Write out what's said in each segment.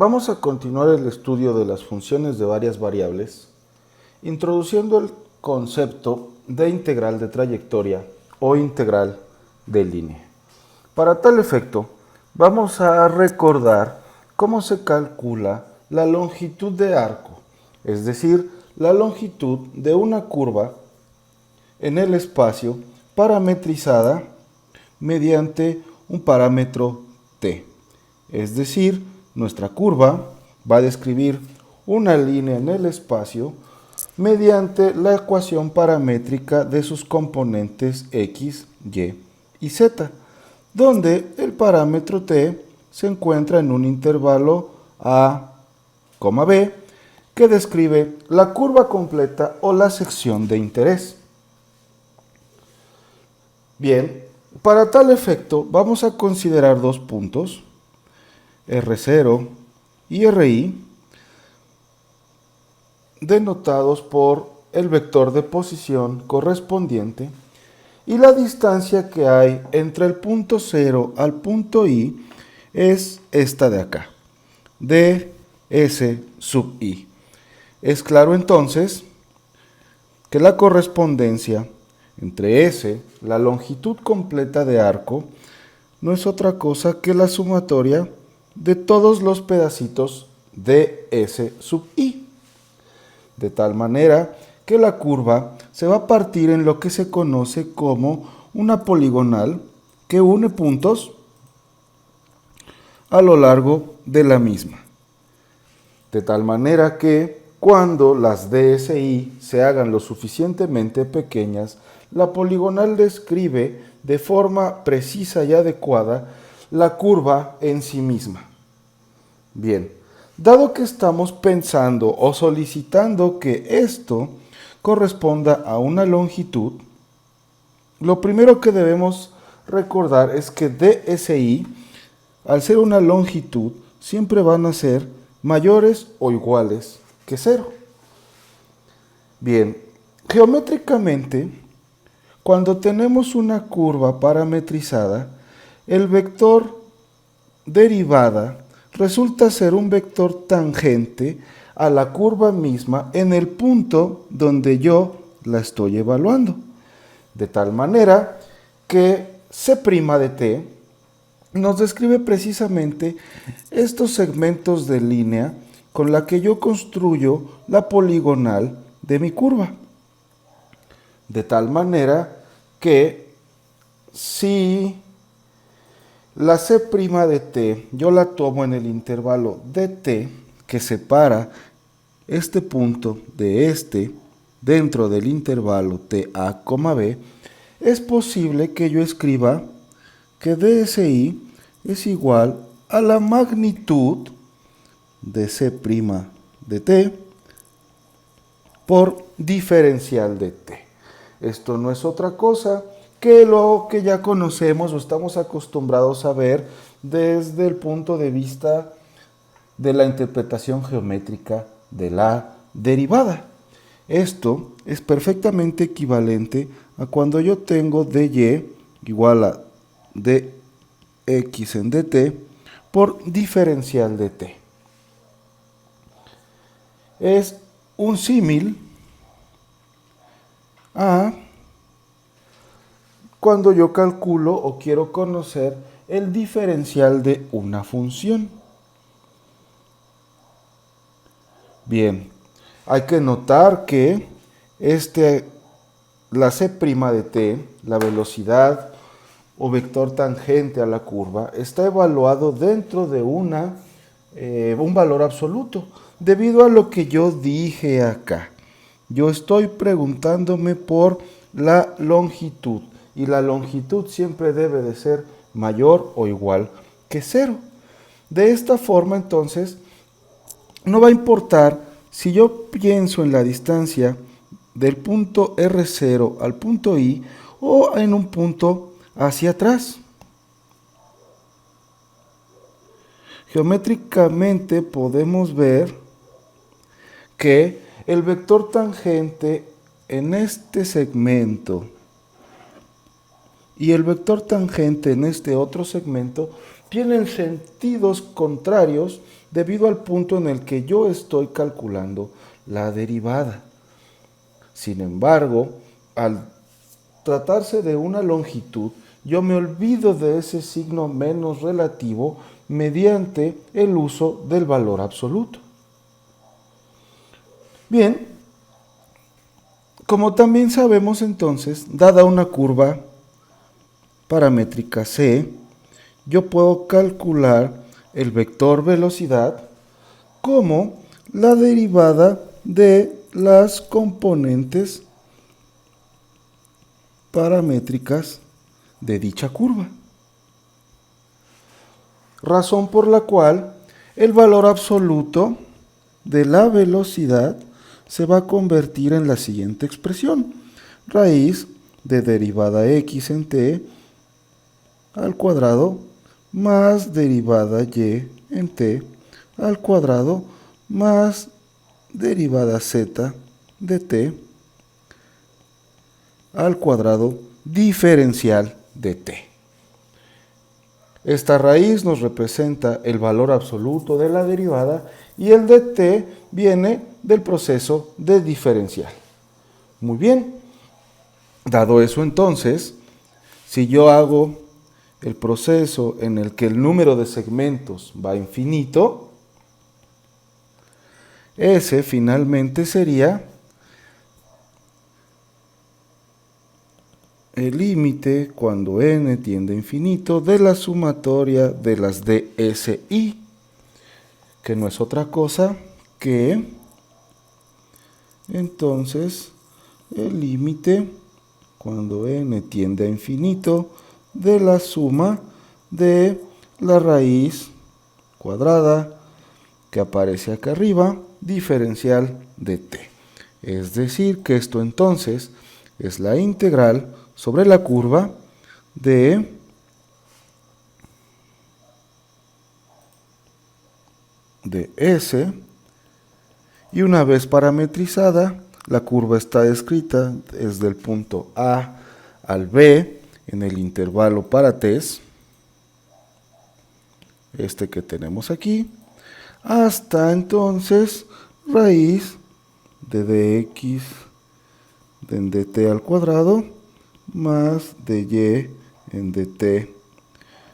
Vamos a continuar el estudio de las funciones de varias variables, introduciendo el concepto de integral de trayectoria o integral de línea. Para tal efecto, vamos a recordar cómo se calcula la longitud de arco, es decir, la longitud de una curva en el espacio parametrizada mediante un parámetro t. Es decir, nuestra curva va a describir una línea en el espacio mediante la ecuación paramétrica de sus componentes x, y y z, donde el parámetro t se encuentra en un intervalo a, b, que describe la curva completa o la sección de interés. Bien, para tal efecto vamos a considerar dos puntos, R0 y RI, denotados por el vector de posición correspondiente y la distancia que hay entre el punto 0 al punto I es esta de acá, ds sub I. Es claro entonces que la correspondencia entre S, la longitud completa de arco, no es otra cosa que la sumatoria de todos los pedacitos de S sub I. De tal manera que la curva se va a partir en lo que se conoce como una poligonal que une puntos a lo largo de la misma. De tal manera que cuando las DSI se hagan lo suficientemente pequeñas, la poligonal describe de forma precisa y adecuada la curva en sí misma. Bien, dado que estamos pensando o solicitando que esto corresponda a una longitud, lo primero que debemos recordar es que DSI, al ser una longitud, siempre van a ser mayores o iguales que 0. Bien, geométricamente, cuando tenemos una curva parametrizada, el vector derivada resulta ser un vector tangente a la curva misma en el punto donde yo la estoy evaluando. De tal manera que C' de t nos describe precisamente estos segmentos de línea con la que yo construyo la poligonal de mi curva. De tal manera que si la C' de t yo la tomo en el intervalo de t que separa este punto de este dentro del intervalo ta, b, es posible que yo escriba que DSI es igual a la magnitud de C' de t por diferencial de t. Esto no es otra cosa que lo que ya conocemos o estamos acostumbrados a ver desde el punto de vista de la interpretación geométrica de la derivada. Esto es perfectamente equivalente a cuando yo tengo dy igual a dx en dt por diferencial de t. Es un símil a cuando yo calculo o quiero conocer el diferencial de una función. Bien, hay que notar que la C' de t, la velocidad o vector tangente a la curva, está evaluado dentro de un valor absoluto, debido a lo que yo dije acá. Yo estoy preguntándome por la longitud, y la longitud siempre debe de ser mayor o igual que 0. De esta forma, entonces, no va a importar si yo pienso en la distancia del punto R0 al punto I o en un punto hacia atrás. Geométricamente podemos ver que el vector tangente en este segmento y el vector tangente en este otro segmento tienen sentidos contrarios debido al punto en el que yo estoy calculando la derivada. Sin embargo, al tratarse de una longitud, yo me olvido de ese signo menos relativo mediante el uso del valor absoluto. Bien, como también sabemos entonces, dada una curva paramétrica C, yo puedo calcular el vector velocidad como la derivada de las componentes paramétricas de dicha curva. Razón por la cual el valor absoluto de la velocidad se va a convertir en la siguiente expresión: raíz de derivada x en t al cuadrado más derivada y en t al cuadrado más derivada z de t al cuadrado diferencial de t. Esta raíz nos representa el valor absoluto de la derivada y el de t viene del proceso de diferencial. Muy bien, dado eso entonces, si yo hago el proceso en el que el número de segmentos va a infinito, ese finalmente sería el límite cuando n tiende a infinito de la sumatoria de las DSI, que no es otra cosa que entonces el límite cuando n tiende a infinito de la suma de la raíz cuadrada que aparece acá arriba, diferencial de t. Es decir, que esto entonces es la integral sobre la curva de S, y una vez parametrizada, la curva está descrita desde el punto A al B en el intervalo para t's, este que tenemos aquí, hasta entonces raíz de dx en dt al cuadrado más de y en dt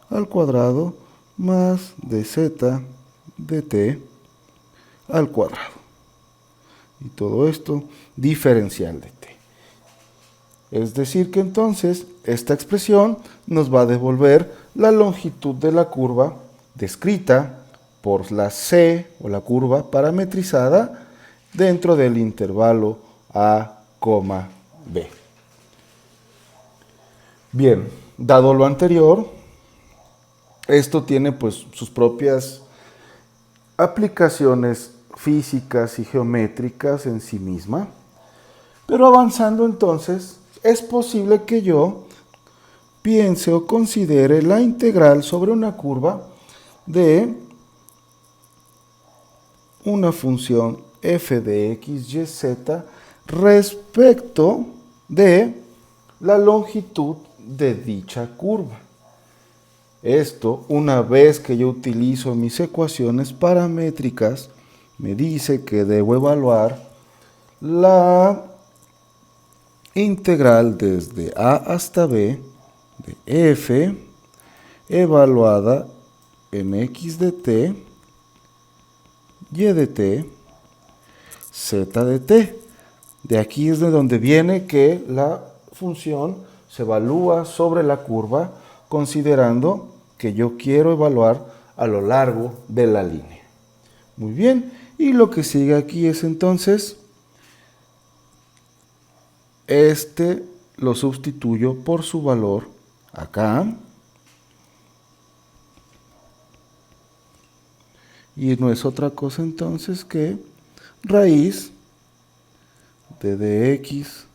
al cuadrado más de z dt al cuadrado. Y todo esto diferencial de t. Es decir que entonces esta expresión nos va a devolver la longitud de la curva descrita por la C o la curva parametrizada dentro del intervalo A, B. Bien, dado lo anterior, esto tiene pues sus propias aplicaciones físicas y geométricas en sí misma, pero avanzando entonces, es posible que yo piense o considere la integral sobre una curva de una función f de x, y, z respecto de la longitud de dicha curva. Esto, una vez que yo utilizo mis ecuaciones paramétricas, me dice que debo evaluar la integral desde a hasta b de f evaluada en x de t, y de t, z de t. De aquí es de donde viene que la función se evalúa sobre la curva considerando que yo quiero evaluar a lo largo de la línea. Muy bien, y lo que sigue aquí es entonces, este lo sustituyo por su valor acá, y no es otra cosa entonces que raíz de dx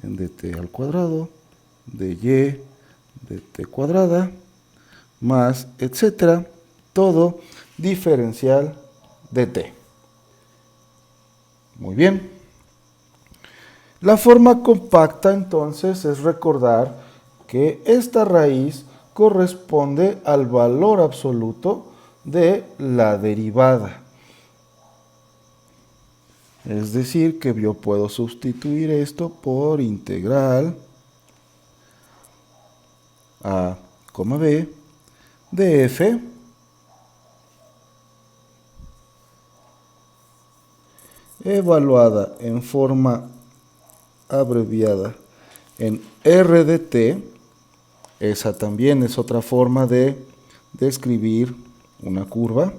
en dt al cuadrado de y de t cuadrada más etcétera, todo diferencial de t. Muy bien. La forma compacta entonces es recordar que esta raíz corresponde al valor absoluto de la derivada. Es decir, que yo puedo sustituir esto por integral a, b de f evaluada en forma abreviada en r de t. Esa también es otra forma de describir una curva.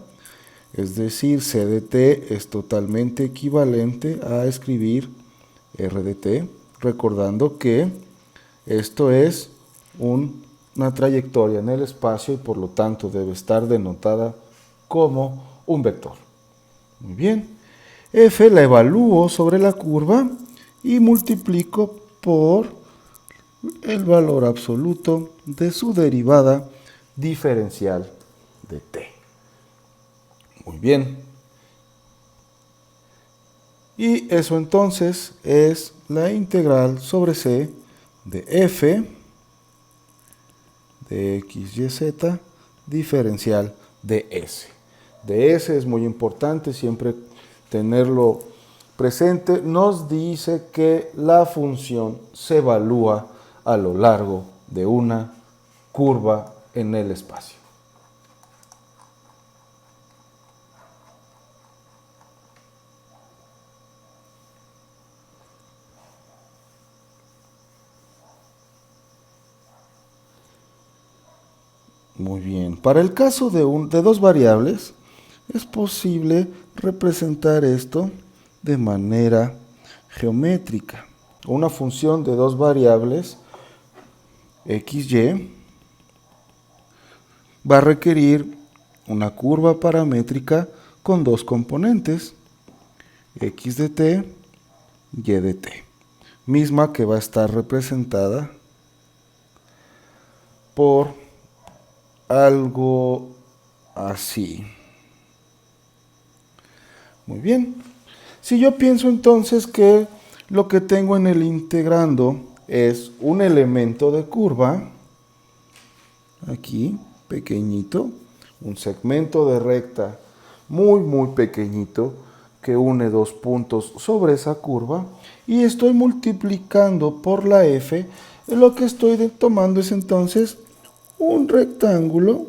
Es decir, c de t es totalmente equivalente a escribir r de t, recordando que esto es una trayectoria en el espacio y por lo tanto debe estar denotada como un vector. Muy bien, f la evalúo sobre la curva y multiplico por el valor absoluto de su derivada diferencial de t. Muy bien. Y eso entonces es la integral sobre c de f de x, y, z diferencial de s. De s es muy importante siempre tenerlo presente. Nos dice que la función se evalúa a lo largo de una curva en el espacio. Muy bien, para el caso de dos variables, es posible representar esto de manera geométrica. Una función de dos variables, x, y, va a requerir una curva paramétrica con dos componentes, x de t, y de t, misma que va a estar representada por algo así. Muy bien. Si yo pienso entonces que lo que tengo en el integrando es un elemento de curva, aquí, pequeñito, un segmento de recta muy pequeñito que une dos puntos sobre esa curva y estoy multiplicando por la f, lo que estoy tomando es entonces un rectángulo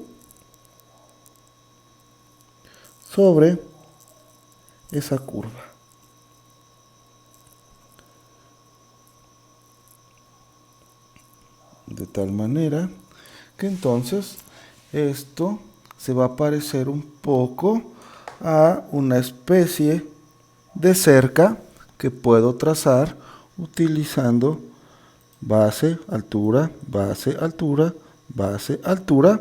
sobre esa curva. De tal manera que entonces esto se va a parecer un poco a una especie de cerca que puedo trazar utilizando base, altura, base, altura, base, altura.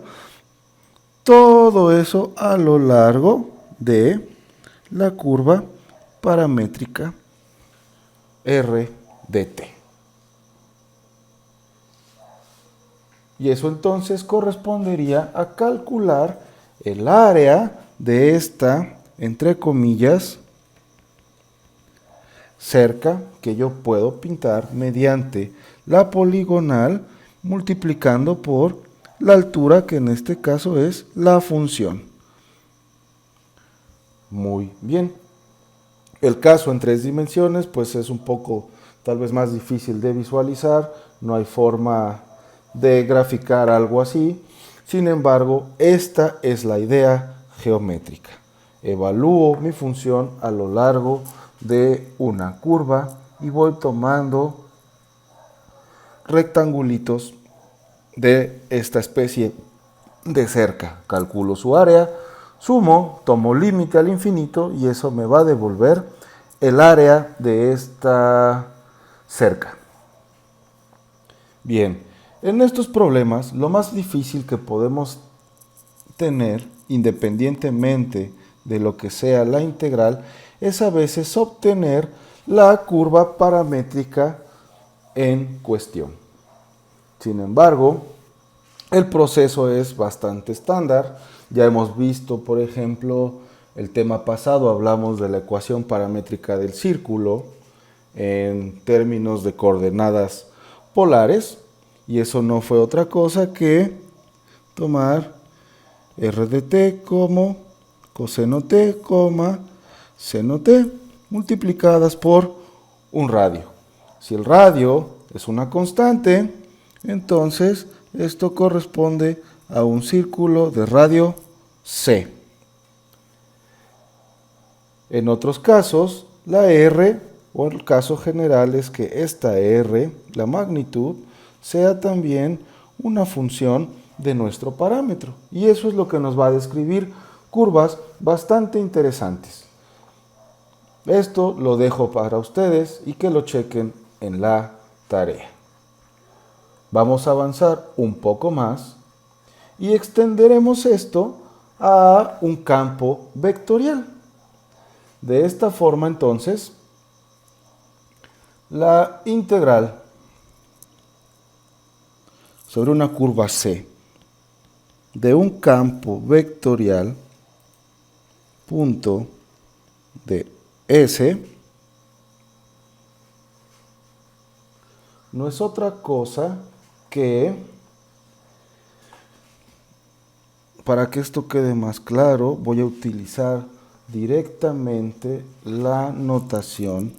Todo eso a lo largo de la curva paramétrica r de t. Y eso entonces correspondería a calcular el área de esta, entre comillas, cerca que yo puedo pintar mediante la poligonal multiplicando por la altura, que en este caso es la función. Muy bien. El caso en tres dimensiones pues es un poco tal vez más difícil de visualizar, no hay forma de graficar algo así. Sin embargo, esta es la idea geométrica. Evalúo mi función a lo largo de una curva y voy tomando rectangulitos de esta especie de cerca. Calculo su área, sumo, tomo límite al infinito y eso me va a devolver el área de esta cerca. Bien, en estos problemas lo más difícil que podemos tener, independientemente de lo que sea la integral, es a veces obtener la curva paramétrica en cuestión. Sin embargo, el proceso es bastante estándar. Ya hemos visto, por ejemplo, el tema pasado, hablamos de la ecuación paramétrica del círculo en términos de coordenadas polares. Y eso no fue otra cosa que tomar r de t como coseno t, seno t, multiplicadas por un radio. Si el radio es una constante, entonces esto corresponde a un círculo de radio C. En otros casos, la R, o el caso general es que esta R, la magnitud, sea también una función de nuestro parámetro. Y eso es lo que nos va a describir curvas bastante interesantes. Esto lo dejo para ustedes y que lo chequen en la tarea. Vamos a avanzar un poco más y extenderemos esto a un campo vectorial. De esta forma, entonces, la integral sobre una curva C de un campo vectorial punto de S no es otra cosa que, para que esto quede más claro, voy a utilizar directamente la notación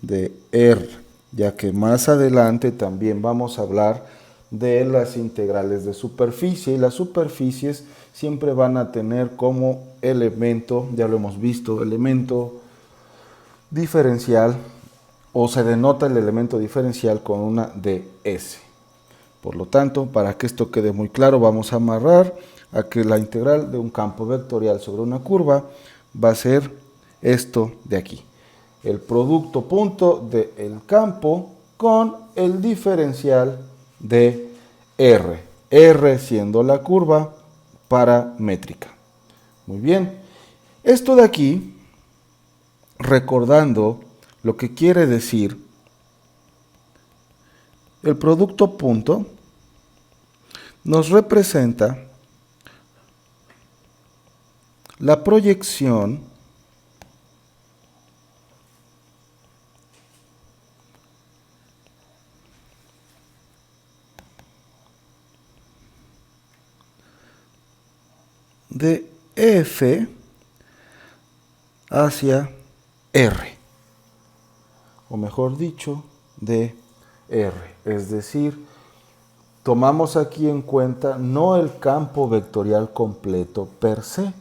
de R, ya que más adelante también vamos a hablar de las integrales de superficie, y las superficies siempre van a tener como elemento, ya lo hemos visto, elemento diferencial, o se denota el elemento diferencial con una ds. Por lo tanto, para que esto quede muy claro, vamos a amarrar a que la integral de un campo vectorial sobre una curva va a ser esto de aquí. El producto punto del campo con el diferencial de R. R siendo la curva paramétrica. Muy bien. Esto de aquí, recordando lo que quiere decir el producto punto, nos representa la proyección de F hacia R, o mejor dicho, de R. Es decir, tomamos aquí en cuenta no el campo vectorial completo per se,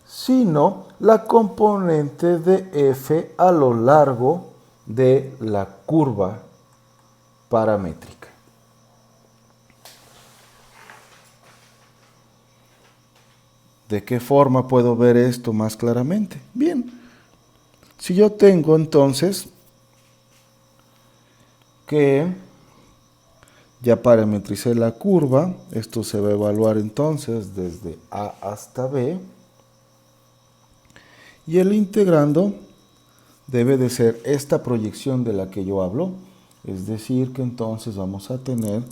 sino la componente de F a lo largo de la curva paramétrica. ¿De qué forma puedo ver esto más claramente? Bien, si yo tengo entonces que ya parametricé la curva, esto se va a evaluar entonces desde A hasta B, y el integrando debe de ser esta proyección de la que yo hablo, es decir que entonces vamos a tener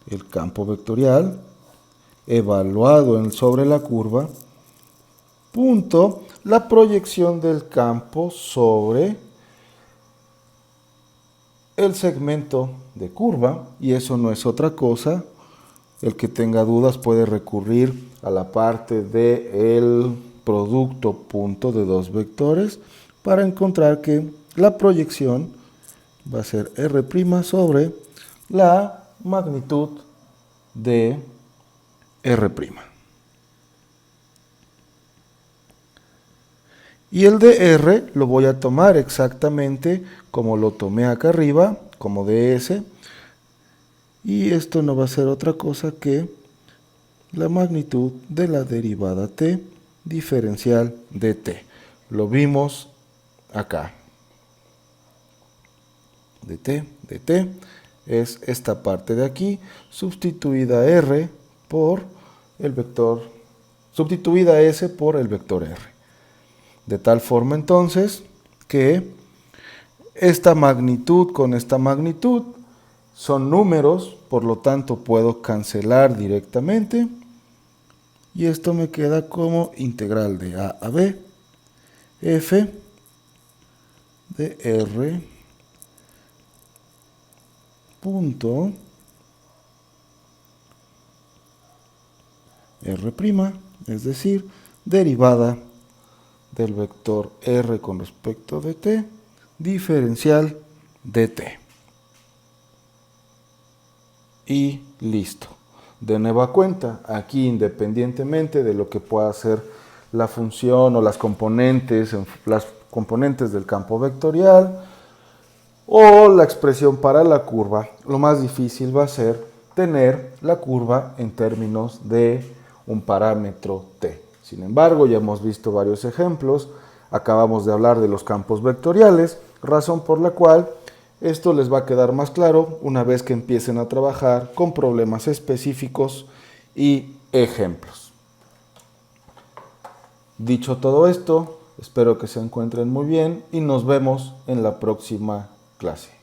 el campo vectorial evaluado sobre la curva, punto la proyección del campo sobre el segmento de curva, y eso no es otra cosa. El que tenga dudas puede recurrir a la parte del producto punto de dos vectores para encontrar que la proyección va a ser R' sobre la magnitud de R'. Y el de R lo voy a tomar exactamente como lo tomé acá arriba, como ds, y esto no va a ser otra cosa que la magnitud de la derivada t diferencial de t. Lo vimos acá. De t es esta parte de aquí, sustituida R por el vector, sustituida S por el vector R. De tal forma entonces que esta magnitud con esta magnitud son números, por lo tanto puedo cancelar directamente y esto me queda como integral de A a B f de R punto R', es decir, derivada del vector R con respecto de t, diferencial de t. Y listo. De nueva cuenta, aquí independientemente de lo que pueda ser la función o las componentes del campo vectorial o la expresión para la curva, lo más difícil va a ser tener la curva en términos de un parámetro t. Sin embargo, ya hemos visto varios ejemplos, acabamos de hablar de los campos vectoriales, razón por la cual esto les va a quedar más claro una vez que empiecen a trabajar con problemas específicos y ejemplos. Dicho todo esto, espero que se encuentren muy bien y nos vemos en la próxima clase.